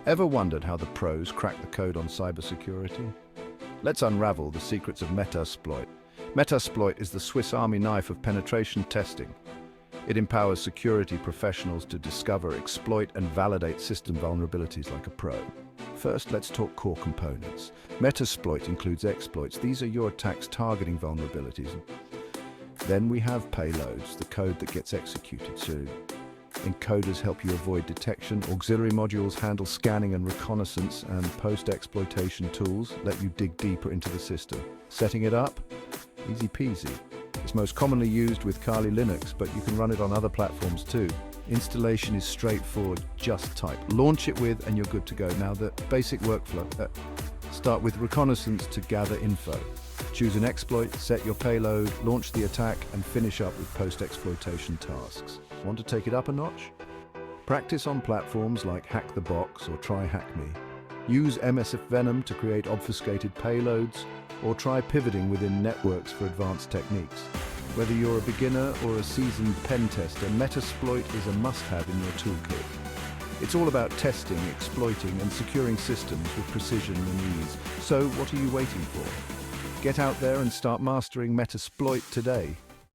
Ever wondered how the pros crack the code on cybersecurity? Let's unravel the secrets of Metasploit. Metasploit is the Swiss Army knife of penetration testing. It empowers security professionals to discover, exploit, and validate system vulnerabilities like a pro. First, let's talk core components. Metasploit includes exploits. These are your attack's targeting vulnerabilities. Then we have payloads, the code that gets executed. So encoders help you avoid detection. Auxiliary modules handle scanning and reconnaissance, and post-exploitation tools let you dig deeper into the system. Setting it up? Easy peasy. It's most commonly used with Kali Linux, but you can run it on other platforms too. Installation is straightforward, just type. Launch it with and you're good to go. Now the basic workflow. Start with reconnaissance to gather info. Choose an exploit, set your payload, launch the attack, and finish up with post-exploitation tasks. Want to take it up a notch? Practice on platforms like Hack the Box or Try Hack Me. Use MSF Venom to create obfuscated payloads, or try pivoting within networks for advanced techniques. Whether you're a beginner or a seasoned pen tester, Metasploit is a must-have in your toolkit. It's all about testing, exploiting, and securing systems with precision and ease. So what are you waiting for? Get out there and start mastering Metasploit today.